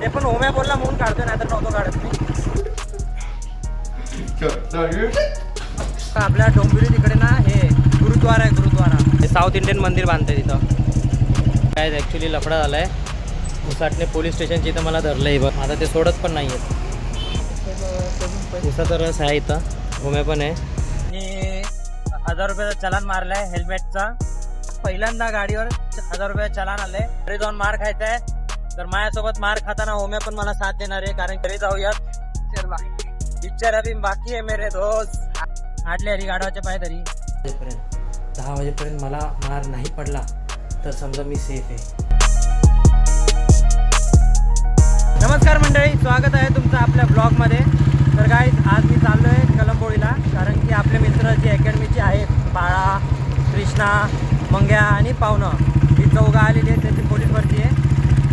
ते पण ओम्या बोलला म्हणून काढतोय, नाहीतर नव्हतो काढत मी. आपल्या डोंबिवली तिकडे ना हे गुरुद्वारा आहे, गुरुद्वारा. हे साऊथ इंडियन मंदिर बांधतंय तिथं. काय ॲक्च्युली लफडा झालाय. उसाटणे पोलीस स्टेशनची इथं मला धरलंय बघ. आता ते सोडत पण नाही आहेत. उसाचा रस आहे इथं, ओम्या पण आहे. आणि 1000 रुपयाचा चलान मारलाय हेल्मेटचा. पहिल्यांदा गाडीवर 1000 रुपयाचा चलान आलंय. घरी जाऊन मार खायचा आहे. तर माझ्यासोबत मार खाताना ओम्या पण मला साथ देणार आहे, कारण घरी जाऊयात. पिक्चर अभी बाकी आहे मेरे दोस्त. आटले हरी गाडवाच्या पाय तरी 10 वाजेपर्यंत मला मार नाही पडला तर समजा मी सेफ आहे. नमस्कार मंडळी, स्वागत आहे तुमचं आपल्या ब्लॉगमध्ये. तर गाईज, आज मी चाललो आहे कलंबोळीला, कारण की आपले मित्र जी अकॅडमीची आहेत, बाळा, कृष्णा, मंग्या आणि पावनं, ही चौघं आलेली आहेत. त्याची पोलीस भरती आहे.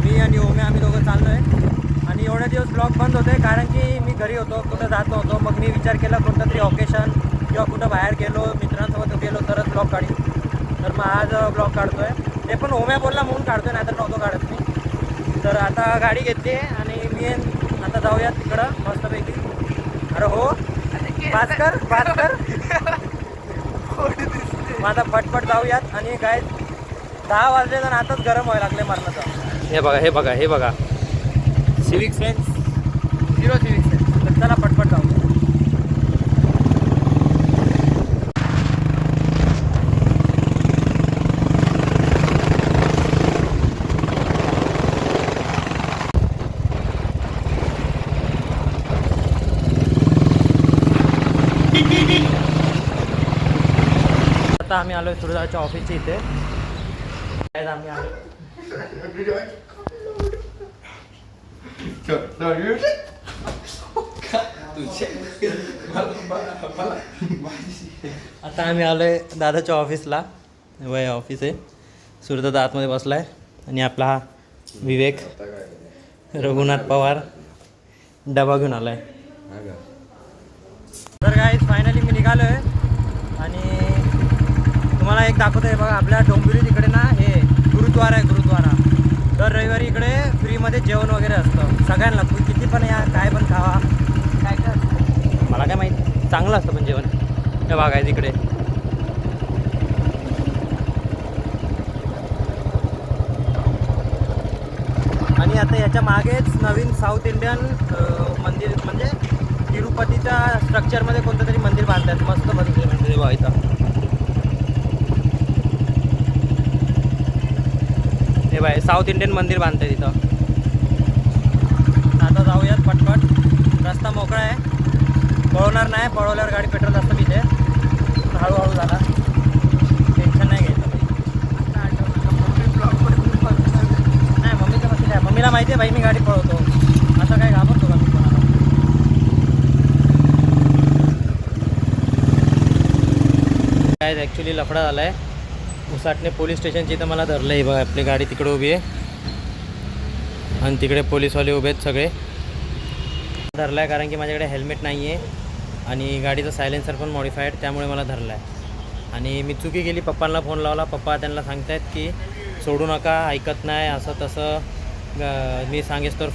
मी आणि ओम्या आम्ही दोघं चाललो आहे. आणि एवढे दिवस ब्लॉग बंद होते कारण की मी घरी होतो, कुठं जात नव्हतो. मग मी विचार केला कोणतं तरी ऑकेशन किंवा कुठं बाहेर गेलो, मित्रांसोबत गेलो तरच ब्लॉग काढीन. तर मग आज ब्लॉग काढतो आहे. ते पण ओम्या बोलला म्हणून काढतो आहे, नाहीतर नव्हतो काढत मी. तर आता गाडी घेतली आहे आणि मी आता जाऊयात तिकडं मस्तपैकी. अरे हो, भास्कर माझा फटफट जाऊयात. आणि काय 10 वाजले तर आताच गरम व्हायला लागले मरणाचं. हे बघा सिविक सेन्स 0 सिविक सेन्स. तर चला पटपट जाऊ. आता आम्ही आलोय सुरदाच्या ऑफिसच्या इथे. आम्ही आलो. आता आम्ही आलोय दादाच्या ऑफिसला. वय ऑफिस आहे. सुरदादा आतमध्ये बसलाय आणि आपला हा विवेक रघुनाथ पवार डबा घेऊन आलाय. तर गाईज, फायनली मी निघालोय आणि तुम्हाला एक दाखवतो आहे बघा. आपल्या डोंबिवली तिकडे ना हे गुरुद्वारा आहे, गुरुद्वारा. दर रविवारी इकडे फ्रीमध्ये जेवण वगैरे असतं सगळ्यांना. किती पण या, काय पण खावा. काय मला काय माहिती, चांगलं असतं पण जेवण. हे बघायचं इकडे. आणि आता याच्या मागेच नवीन साऊथ इंडियन मंदिर, म्हणजे तिरुपतीच्या स्ट्रक्चरमध्ये कोणतं तरी मंदिर बांधतात. मस्त मंदिर म्हणजे बघायचं. हे बाय साऊथ इंडियन मंदिर बांधतंय तिथं. आता जाऊयात पटपट. रस्ता मोकळा आहे, पळवणार नाही. पळवल्यावर गाडी पेट्रोल असतं तिथे. हळूहळू झाला, टेन्शन नाही घ्यायचं. नाही, मम्मीचं कसं काय, मम्मीला माहिती आहे भाई मी गाडी पळवतो. असं काय घाबरतो का मी कोणाला? काय ॲक्च्युली लफडा झाला आहे. उसाटणे पोलीस स्टेशनची इथं मला धरलं आहे बघा. आपली गाडी तिकडे उभी आहे आणि तिकडे पोलीसवाले उभे आहेत सगळे. धरला आहे कारण की माझ्याकडे हेल्मेट नाही आहे आणि गाडीचा सायलेन्सर पण मॉडिफाईड, त्यामुळे मला धरला आहे. आणि मी चुकी केली, पप्पांना फोन लावला. पप्पा त्यांना सांगतायत की सोडू नका, ऐकत नाही, असं तसं. मी सांगेस तर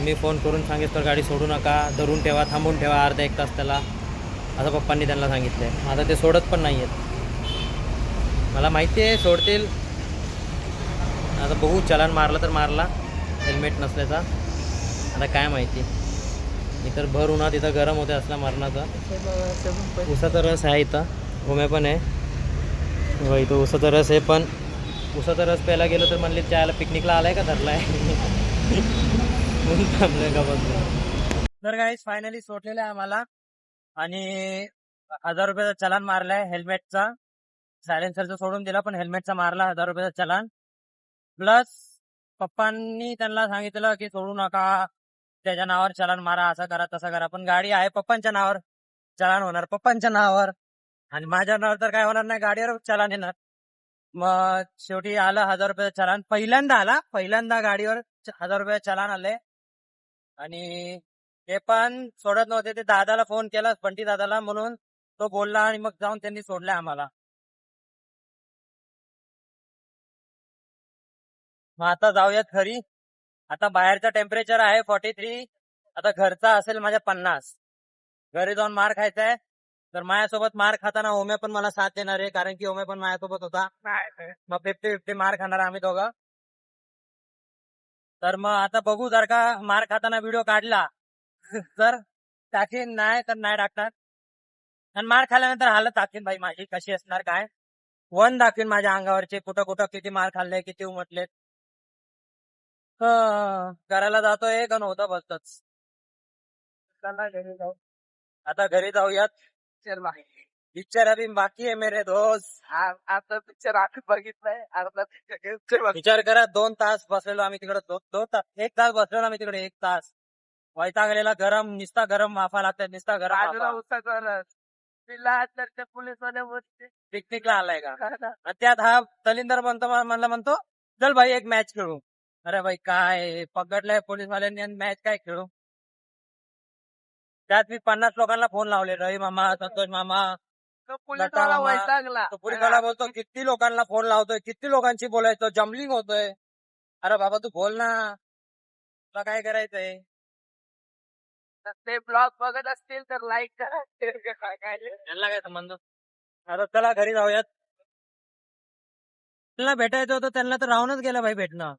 मी फोन करून सांगेस तर गाडी सोडू नका, धरून ठेवा, थांबून ठेवा अर्धा 1 तास त्याला, असं पप्पांनी त्यांना सांगितलं आहे. आता ते सोडत पण नाही आहेत. मला माहिती आहे सोडतील. आता बघू, चलान मारला तर मारला हेल्मेट नसल्याचा. आता काय माहिती. इतर भर उन्हात इथं गरम होते असला मरणाचा. उसाचा रस आहे इथं, ओम्या पण आहे. इथं उसाचा रस आहे. पण उसाचा रस प्यायला गेलो तर म्हणले त्याला पिकनिकला आलाय का धरलाय. थांबलंय का बघ. तर गाईस, फायनली सोडलेलं आहे आम्हाला. आणि 1000 रुपयाचा चलान मारलाय हेल्मेटचा. सायलेन्सरचा सोडून दिला, पण हेल्मेटचा मारला 1000 रुपयाचा चलान. प्लस पप्पांनी त्यांना सांगितलं की सोडू नका, त्याच्या नावावर चलान मारा, असं करा तसं करा. पण गाडी आहे पप्पांच्या नावावर, चलान होणार पप्पांच्या नावावर. आणि माझ्या नावावर तर काय होणार नाही, गाडीवर चलान येणार. मग शेवटी आलं 1000 रुपयाचं चलान. पहिल्यांदा गाडीवर 1000 रुपयाचं चलान आले. आणि ते पण सोडत नव्हते. ते दादाला फोन केला, बंटी दादाला, म्हणून तो बोलला आणि मग जाऊन त्यांनी सोडले आम्हाला. मग आता जाऊयात घरी. आता बाहेरचा टेम्परेचर आहे 43. आता घरचा असेल माझ्या 50. घरी जाऊन मार खायचा आहे. तर माझ्यासोबत मार खाताना ओमे पण मला साथ देणार आहे, कारण की ओमे पण माझ्यासोबत होता. मग 50-50 मार खाणार आम्ही दोघं. तर मग आता बघू, जर का मार खाताना व्हिडिओ काढला तर टाकीन, नाही तर नाही टाकणार. आणि मार खाल्ल्यानंतर हालत टाकीन भाई माझी कशी असणार काय. वन दाखवीन माझ्या अंगावरचे कुठं कुठं किती मार खाल्ले, किती उमटलेत. करायला जातोय का नव्हतं बसतच. घरी जाऊ. आता घरी जाऊयात. पिक्चर अभी बाकी आहे मेरे दोस्त. आता पिक्चर आम्ही बघितलंय अर्धा पिक्चर. विचार करा 2 तास बसलेलो आम्ही तिकडे. 2 तास 1 तास बसलेलो आम्ही तिकडे. 1 तास वैतागलेला. गरम निस्ता गरम वाफा लागतात, निस्ता गरम पोलीसवाल्या पिकनिकला आलाय का. आणि त्यात हा तलिंदर म्हणतो चल भाई एक मॅच खेळू. अरे भाई काय पकडलंय पोलीसवाल्यांनी आणि मॅच काय खेळू. त्यात मी 50 लोकांना फोन लावले. रवी मामा, संतोष मामा, पोलीसवाला बोलतो किती लोकांना फोन लावतोय, किती लोकांशी बोलायचं, जम्बलिंग होतोय. अरे बाबा तू बोल ना, तुला काय करायचंय. ते ब्लॉग बघत असतील तर लाईक करा, त्यांना काय संबंध. आता चला घरी जाऊयात. त्यांना भेटायचं होतं, त्यांना तर राहूनच गेलं भाई भेटणं.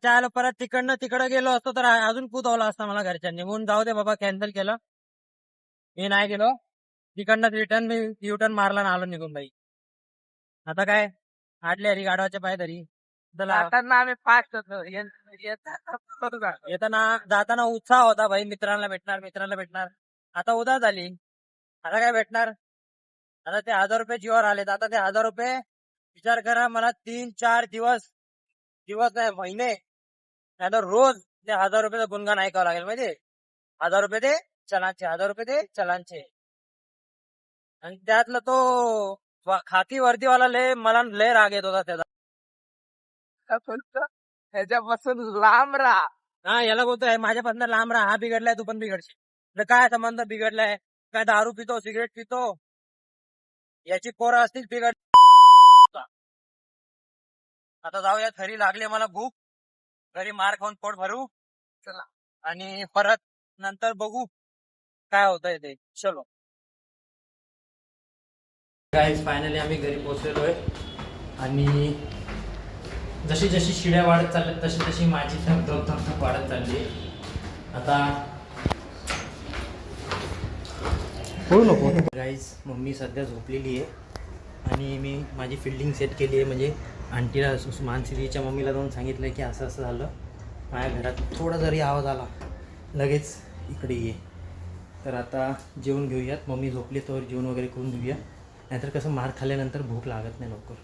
चाल परत तिकडं गेलो असतो तर अजून कुदवला असता मला घरच्यांनी. म्हणून जाऊ दे बाबा, कॅन्सल केलं. मी नाही गेलो. तिकडनं रिटर्न मी युटर्न मारला ना आलो निघून भाई. आता काय आडले हरी गाडवाच्या पाय तरी. जाताना आम्ही फास्ट होतो. येताना जाताना उत्साह होता भाई, मित्रांना भेटणार. आता उदास झाली. आता काय भेटणार. आता ते 1000 रुपये जीवावर आलेत. आता ते 1000 रुपये विचार करा, मला 3-4 दिवस नाही महिने नाही तर रोज ते 1000 रुपयाचं गुणगान ऐकावं लागेल. माहिती 1000 रुपये दे चलांचे, 1000 रुपये दे चलांचे. आणि त्यातलं तो खाकी वर्दीवाला मला लय राग येत होता त्याचा. ह्याच्यापासून लांब राहा. हा याला बोलतोय माझ्यापासून लांब राहा. हा बिघडलाय, तू पण बिघडशील. काय संबंध बिघडलाय. काय दारू पितो, सिगरेट पितो. याची पोरं असतील बिघड. आता जाऊया, घरी लागले मला भूक. घरी मार खाऊन पोट भरू. चला आणि परत नंतर बघू काय होतंय ते. चलो गाईज, फायनली आम्ही घरी पोहोचलेलो आहे. आणि जशी जशी शिड्या वाढत चालल्यात तशी तशी माझी धक वाढत चालली. आता बोलू नको गाईज. मम्मी सध्या झोपलेली आहे आणि मी माझी फिल्डिंग सेट केली आहे. म्हणजे आंटीला, मानसीच्या मम्मीला जाऊन सांगितलं की असं असं झालं, माझ्या घरात थोडा जरी आवाज आला लगेच इकडे ये. तर आता जेवण घेऊयात. मम्मी झोपली तर जेवण वगैरे करून घेऊया. नाहीतर कसं मार खाल्ल्यानंतर भूक लागत नाही लवकर,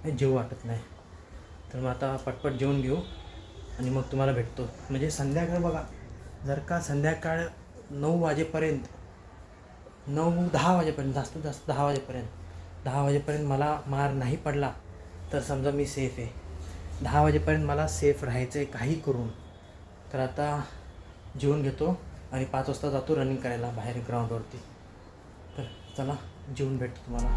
जेवू वाटत नाही. तर मग आता पटपट जेवून घेऊ आणि मग तुम्हाला भेटतो. म्हणजे संध्याकाळ बघा, जर का संध्याकाळ 9 वाजेपर्यंत, 9-10 वाजेपर्यंत, जास्तीत जास्त 10 वाजेपर्यंत मला मार नाही पडला तर समजा मी सेफ आहे. 10 वाजेपर्यंत मला सेफ राहायचं आहे काही करून. तर आता जेवून घेतो आणि 5 वाजता जातो रनिंग करायला बाहेर ग्राउंडवरती. तर चला जेवून भेटतो तुम्हाला.